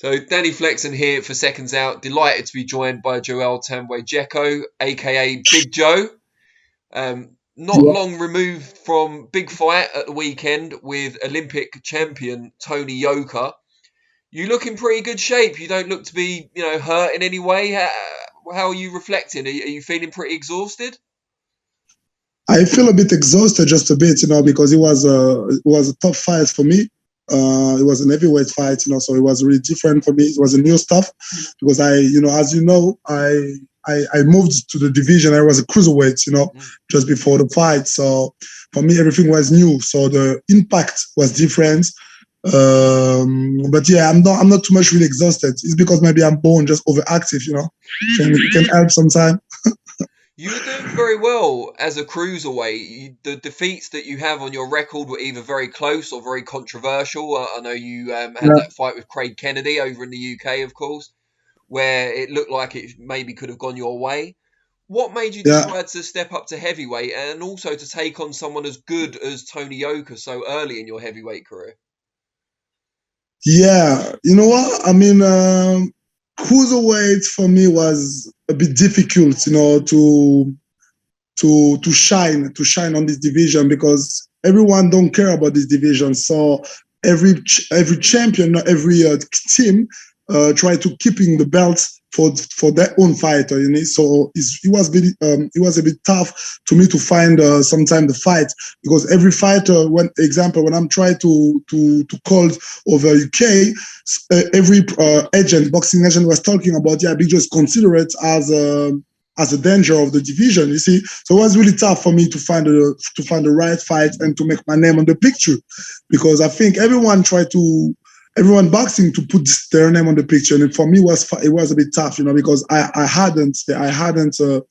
So Danny Flexen here for Seconds Out. Delighted to be joined by Joel Tambwe Djeko, aka Big Joe. Not Yeah, long removed from big fight at the weekend with Olympic champion Tony Yoka. You look in pretty good shape. You don't look to be, hurt in any way. How are you reflecting? Are you feeling pretty exhausted? I feel a bit exhausted, just a bit, because it was a tough fight for me. It was an heavyweight fight, so it was really different for me. It was a new stuff because as you know, I moved to the division. I was a cruiserweight, just before the fight. So for me, everything was new. So the impact was different. But yeah, I'm not too much really exhausted. It's because maybe I'm born just overactive, can help sometimes. You were doing very well as a cruiserweight. The defeats that you have on your record were either very close or very controversial. I know you had Yeah, that fight with Craig Kennedy over in the UK, of course, where it looked like it maybe could have gone your way. What made you yeah. decide to step up to heavyweight and also to take on someone as good as Tony Yoka so early in your heavyweight career? Yeah, you know what? I mean, cruiserweight for me was a bit difficult, to shine on this division because everyone don't care about this division. So every champion, every team try to keeping the belts for their own fighter. So it was a bit tough to me to find sometime the fight because every fighter, when I'm trying to call over UK, every boxing agent was talking about, yeah, Big just consider it as a danger of the division, you see. So it was really tough for me to find the right fight and to make my name on the picture, because I think everyone boxing to put their name on the picture, and for me it was a bit tough, because I hadn't a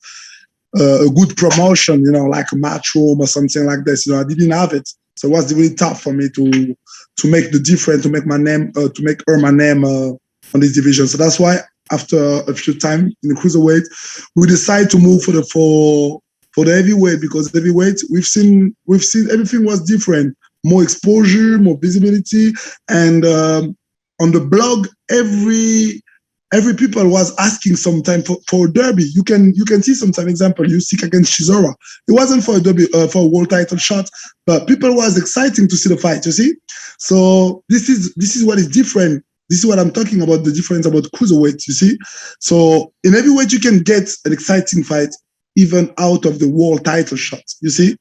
good promotion, like a Matchroom or something like this. I didn't have it, so it was really tough for me to make the difference, to make my name, to make my name on this division. So that's why after a few times in the cruiserweight, we decided to move for the heavyweight, because heavyweight we've seen everything was different, more exposure, more visibility, and on the blog every people was asking sometime for a derby. You can see sometime example Usyk against Chisora. It wasn't for a derby, for a world title shot, but people was exciting to see the fight. You see, so this is what is different. This is what I'm talking about, the difference about cruiserweight. You see, so in heavyweight you can get an exciting fight even out of the world title shot. You see,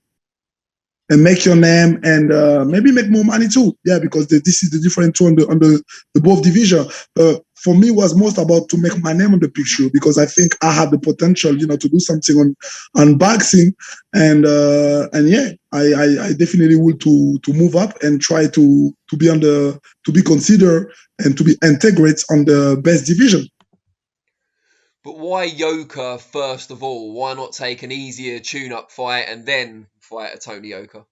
and make your name and maybe make more money too. Yeah, because this is the difference on the both division. For me, was most about to make my name on the picture, because I think I had the potential, to do something on boxing, and yeah, I definitely will to move up and try to be considered and to be integrated on the best division. But why Yoka first of all? Why not take an easier tune-up fight and then fight a Tony Yoka?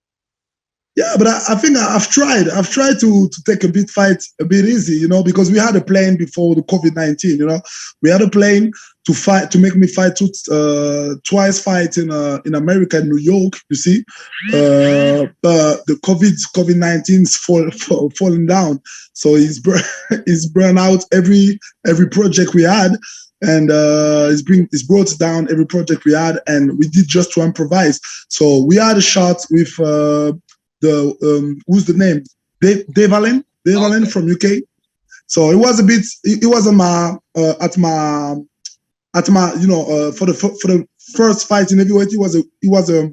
Yeah, but I think I've tried. I've tried to take a bit fight a bit easy, because we had a plan before the COVID-19. We had a plan to make me fight twice fight in America, in New York. You see, but the COVID-19 is falling down, so he's burned out every project we had. And it's brought down every project we had, and we did just to improvise. So we had a shot with who's the name? Dave Allen Okay. from UK. So it was a bit. It was on my at my for the first fight in heavyweight. It was a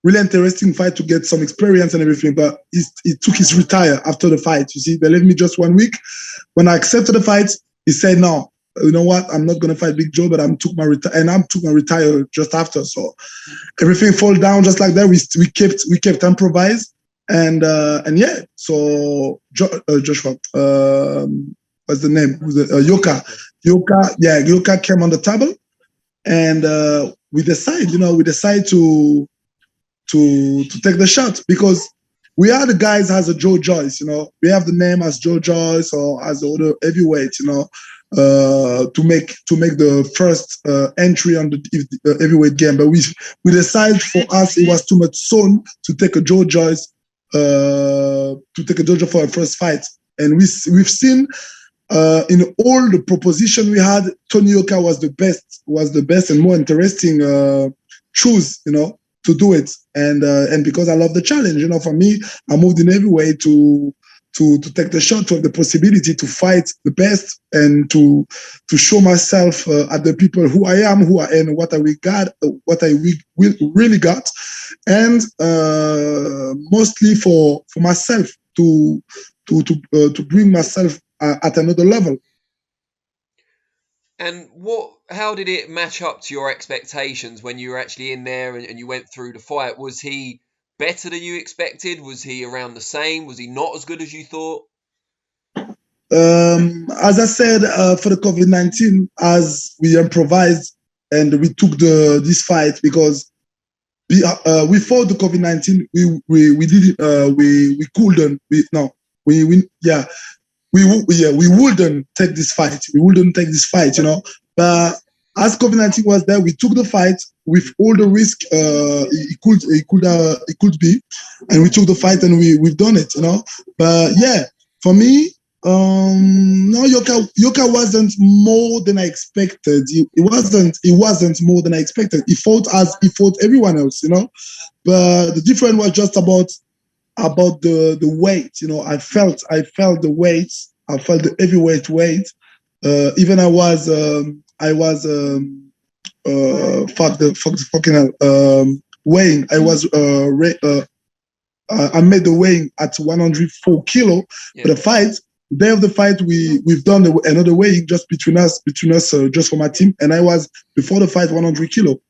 really interesting fight to get some experience and everything. But he took his retire after the fight. You see, they left me just 1 week. When I accepted the fight, he said, "No, you know what? I'm not gonna fight Big Joe, but I took my retire just after." So everything fall down just like that. We kept improvise, and yeah. So Joshua, what's the name? Yoka. Yoka came on the table, and we decide to take the shot, because we are the guys as a Joe Joyce. We have the name as Joe Joyce or as the other heavyweight. To make the first entry on the heavyweight game, but we decided, for us it was too much soon to take a Joe Joyce for a first fight, and we've seen in all the proposition we had, Tony Yoka was the best and more interesting choose, to do it. And because I love the challenge, for me, I moved in every way to take the shot, to have the possibility to fight the best and to show myself at the people who I am, and what I really got, and mostly for myself to bring myself at another level. And how did it match up to your expectations when you were actually in there and you went through the fight? Was he better than you expected? Was he around the same? Was he not as good as you thought? As I said, for the COVID-19, as we improvised and we took this fight because before the COVID-19, we wouldn't take this fight. We wouldn't take this fight, But as COVID-19 was there, we took the fight with all the risk it could be, and we took the fight and we've done it, But yeah, for me, no, Yoka wasn't more than I expected. He wasn't more than I expected. He fought as he fought everyone else, But the difference was just about the weight, I felt the weight. I felt the heavyweight weight. Even I was weighing. I was I made the weighing at 104 kilo for the fight. The day of the fight, we've done another weighing just between us, just for my team, and I was before the fight 100 kilo.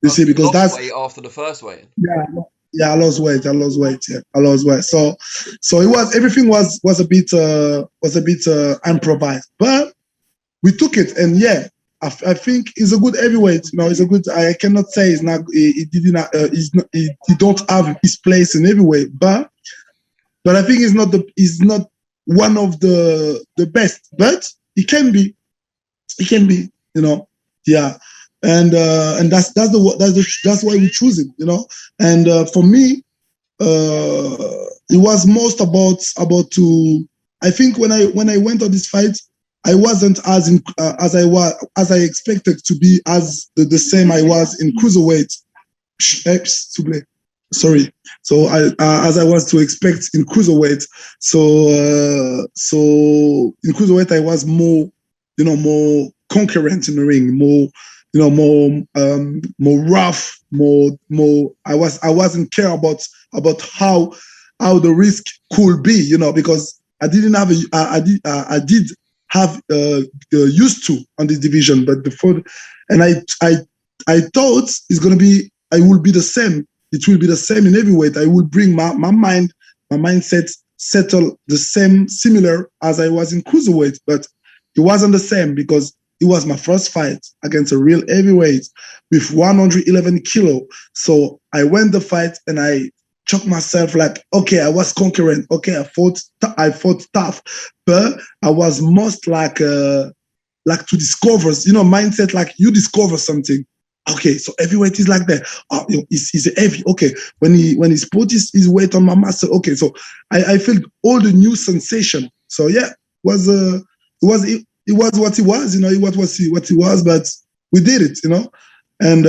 You see, because that's weight after the first weigh-in. Yeah, I lost weight. Yeah, I lost weight. So everything was a bit improvised, but we took it, and yeah, I think he's a good heavyweight. He's a good. I cannot say he's not. He don't have his place in heavyweight, but I think he's not one of the best, but he can be. Yeah. And that's why we choose him, And for me, it was most about to. I think when I went on this fight, I wasn't as I expected to be as the same I was in cruiserweight. Sorry. So as I was to expect in cruiserweight. So in cruiserweight I was more, more concurrent in the ring, more rough, more. I wasn't care about how the risk could be, because I didn't have I did have used to on this division, but before, and I thought it's gonna be, I will be the same. It will be the same in heavyweight. I will bring my mindset settle the same, similar as I was in cruiserweight, but it wasn't the same because it was my first fight against a real heavyweight with 111 kilo. So I went the fight and I choked myself like, okay, I was concurrent. Okay, I fought tough, but I was most like to discover, mindset like you discover something. Okay, so heavyweight is like that. Oh, he's heavy. Okay, when he put his weight on my muscle. Okay, so I felt all the new sensation. So yeah, it was what he was, what he was, but we did it, And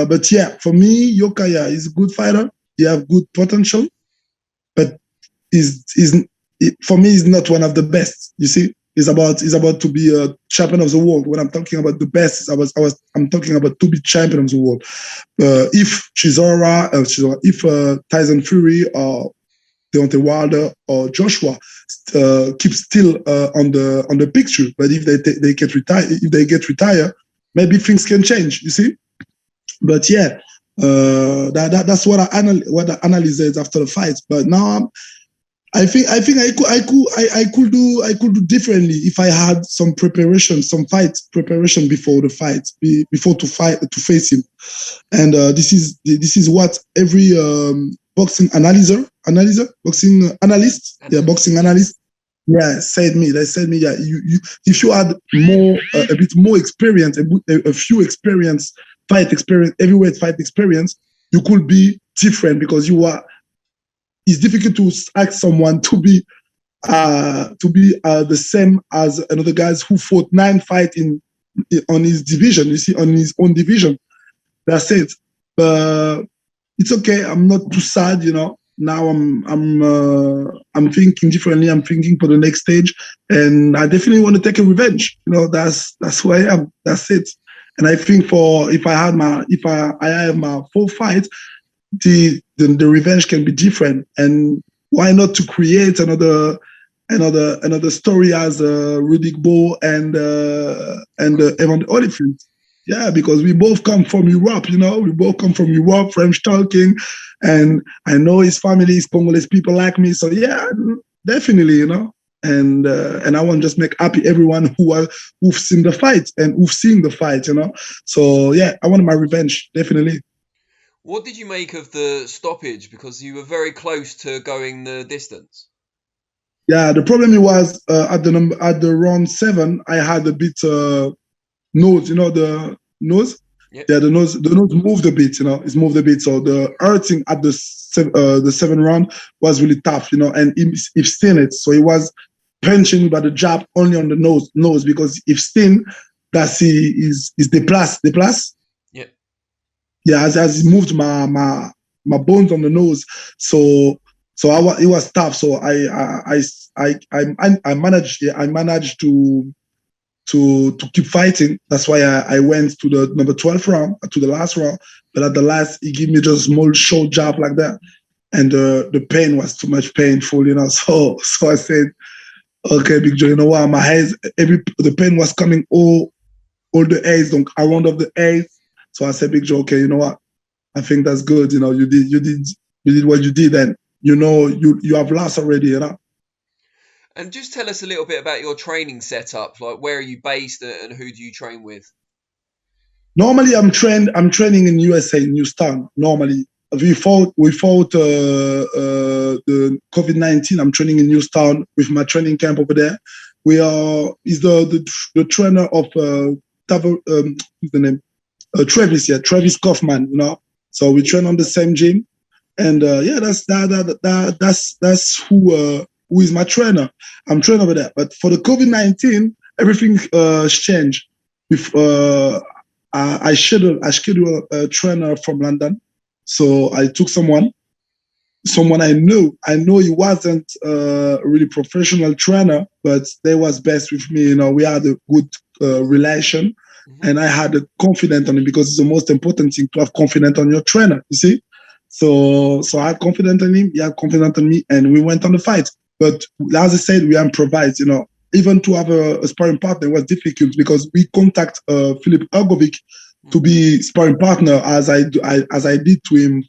but yeah, for me, Yoka, yeah, he's a good fighter. He have good potential, but for me, he's not one of the best. You see, he's about to be a champion of the world. When I'm talking about the best, I'm talking about to be champion of the world. If Tyson Fury or Deontay Wilder or Joshua keep still on the picture, but if they get retired, maybe things can change. You see, but yeah, that's what I analyzed after the fight. But now I think I could do differently if I had some preparation, some fight preparation before the fight, before to face him, and this is what every boxing analyst, said me. They said me, yeah, you if you had more a bit more experience, a few experience, heavyweight fight experience, you could be different because you are. It's difficult to ask someone to be to be the same as another guys who fought 9 fights on his division. You see, on his own division. That's it. But it's okay. I'm not too sad, you know. Now I'm thinking differently. I'm thinking for the next stage, and I definitely want to take a revenge. You know, that's who I am. That's it. And I think if I have my full fight, the revenge can be different. And why not to create another story as Riddick Bowe and Evan Oliphant? Yeah, because we both come from Europe, you know. We both come from Europe, French talking, and I know his family is Congolese people like me. So yeah, definitely, you know. And I want to just make happy everyone who've seen the fight and who've seen the fight, you know. So yeah, I want my revenge, definitely. What did you make of the stoppage? Because you were very close to going the distance. Yeah, the problem was at the round 7, I had a bit nose, you know, the nose. Yep. Yeah, the nose moved a bit, you know, it's moved a bit. So the hurting at the 7th round was really tough, you know, and if seen it, so he was punching by the jab only on the nose because if seen, that's he is déplace. Yeah. Yeah, as he moved my bones on the nose, so it was tough. So I managed to keep fighting. That's why I went to the number 12 round, to the last round. But at the last, he gave me just a small short jab like that. And the pain was too much painful, you know. So I said, okay, Big Joe, you know what? My head, the pain was coming all the aids, around of the aids. So I said, Big Joe, okay, you know what? I think that's good. You know, you did what you did, and you know you have lost already, you know. And just tell us a little bit about your training setup. Like, where are you based and who do you train with? Normally, I'm training in USA, in Houston. Normally, we fought the COVID-19. I'm training in Houston with my training camp over there. He's the trainer of what's the name? Travis, yeah, Travis Kaufman. You know, so we train on the same gym, and yeah, that's who is my trainer. I'm training over there. But for the COVID-19, everything changed. With I scheduled a trainer from London, so I took someone I knew. I know he wasn't a really professional trainer, but they was best with me. You know, we had a good relation, and I had a confidence on him because it's the most important thing to have confidence on your trainer. You see, so I had confidence in him. He had confidence in me, and we went on the fight. But as I said, we improvise. You know, even to have a sparring partner was difficult because we contact Filip Hrgovic to be sparring partner as I did to him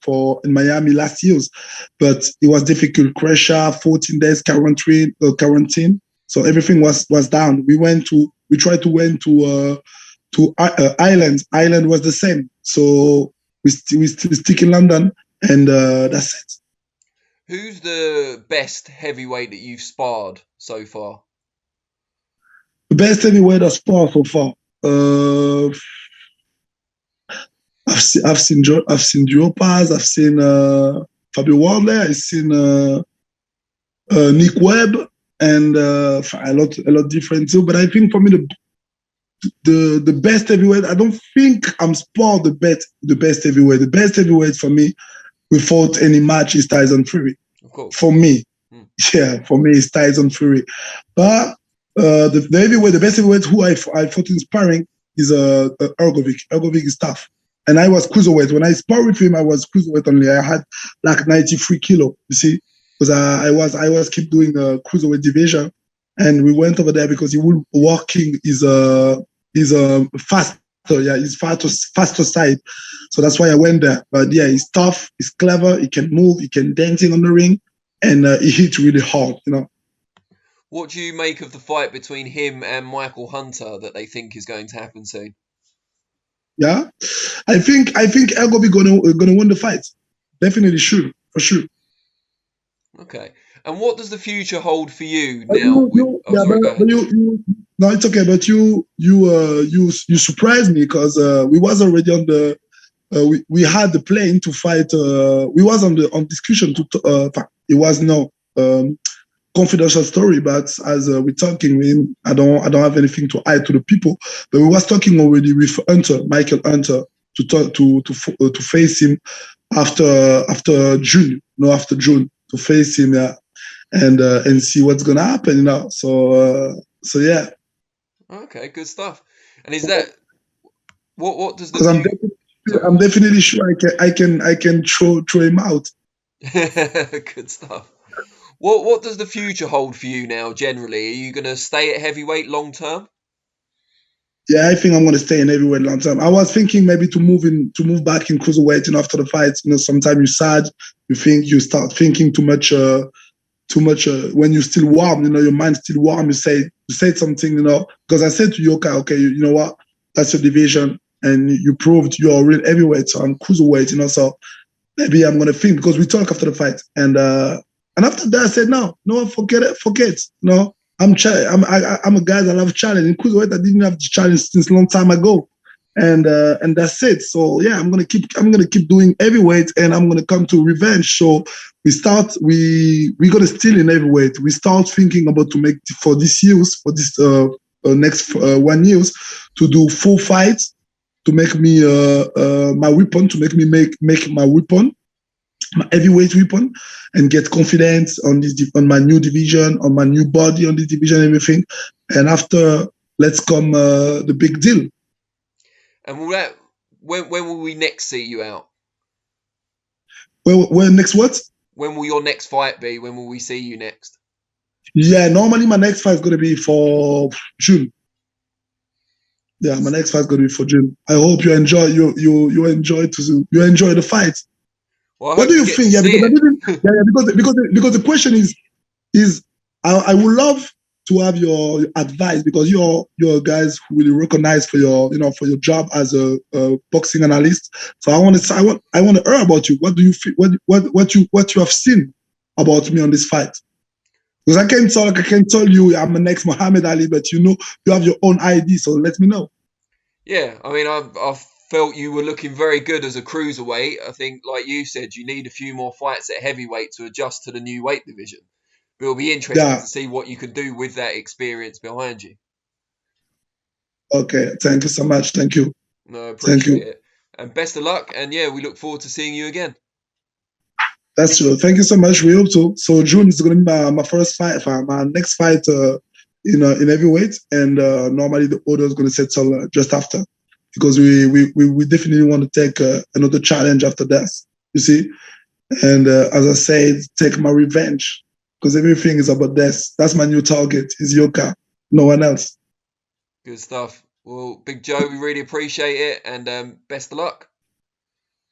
in Miami last years, but it was difficult. Croatia, 14 days quarantine, so everything was down. We tried to went to Ireland. Ireland was the same, so we stick in London, and that's it. Who's the best heavyweight that you've sparred so far? The best heavyweight I've sparred so far. I've seen Joe Paz, I've seen Fabio Wardley, I've seen Nick Webb, and a lot different too. But I think for me the best heavyweight, I don't think I'm sparred the best heavyweight. The best heavyweight for me, without any match, is Tyson Fury. Of course. For me, yeah, for me it's Tyson Fury. But the heavyweight, the best heavyweight who I fought in sparring is Hrgovic. Hrgovic is tough. And I was cruiserweight. When I sparred with him, I was cruiserweight only. I had like 93 kilo, you see, because I was keep doing a cruiserweight division, and we went over there because he was walking is faster. Yeah, he's faster side. So that's why I went there. But yeah, he's tough, he's clever, he can move, he can dancing on the ring, and he hits really hard, you know. What do you make of the fight between him and Michael Hunter that they think is going to happen soon? Yeah, I think Hrgovic gonna win the fight. Definitely, sure, for sure. Okay. And what does the future hold for you But now? No, it's okay. But you surprised me because we was already on the we had the plane to fight. We was on discussion to it was no confidential story, but as we're talking, I don't have anything to hide to the people. But we was talking already with Michael Hunter, to talk to face him after June, after June, to face him, yeah, and see what's gonna happen, So yeah. Okay, good stuff. And is that what does the Because Sorry, I'm definitely sure I can throw him out. good stuff. What does the future hold for you now? Generally, are you going to stay at heavyweight long term? Yeah, I think I'm gonna stay in heavyweight long term. I was thinking maybe to move back in cruiserweight, after the fight. Sometimes you're sad, you start thinking too much, when you're still warm. Your mind's still warm. You say something, because I said to Yoka, okay, you know what, that's your division, and you proved you're a real heavyweight. So I'm cruiserweight, so maybe I'm gonna think, because we talk after the fight, and after that I said no, forget it. No, I'm a guy that love challenge. In cruiserweight, I didn't have the challenge since a long time ago, and that's it. So yeah, I'm gonna keep doing heavyweight, and I'm gonna come to revenge. So we're gonna still in heavyweight. We start thinking about to make for this next 1 years, to do 4 fights, to make me my weapon, to make me make my weapon, my heavyweight weapon, and get confidence on my new division, on my new body, on this division, everything. And after, let's come the big deal. And when will we next see you out? Well, next what? When will your next fight be? When will we see you next? Yeah, normally my next fight is gonna be for June. Yeah, my next fight is gonna be for June. I hope you enjoy the fight. Well, I What hope do you you get to think? Yeah, see because I it. didn't. Yeah, because the question is I would love to have your advice, because you're guys who really recognized for for your job as a boxing analyst. So I want to hear about you. What do you feel? What you have seen about me on this fight? Because I can tell you I'm the next Muhammad Ali, but you have your own ID. So let me know. Yeah, I mean, I felt you were looking very good as a cruiserweight. I think, like you said, you need a few more fights at heavyweight to adjust to the new weight division. But it'll be interesting Yeah. to see what you can do with that experience behind you. Okay. Thank you so much. Thank you. No, I Thank appreciate you. it. And best of luck. And yeah, we look forward to seeing you again. That's true. Thank you so much. We hope so. So June is going to be my first fight, my next fight, in heavyweight, and normally the order is going to settle just after, because we definitely want to take another challenge after that. You see, and as I said, take my revenge, because everything is about this. That's my new target. Is Yoka, no one else. Good stuff. Well, Big Joe, we really appreciate it. And best of luck.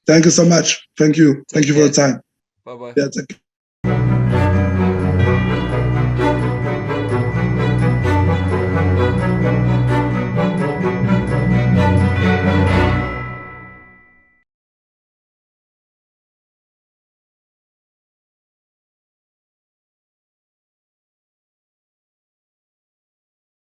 Thank you so much. Thank you. Thank Take you for the care. time. Bye bye. Yeah. Take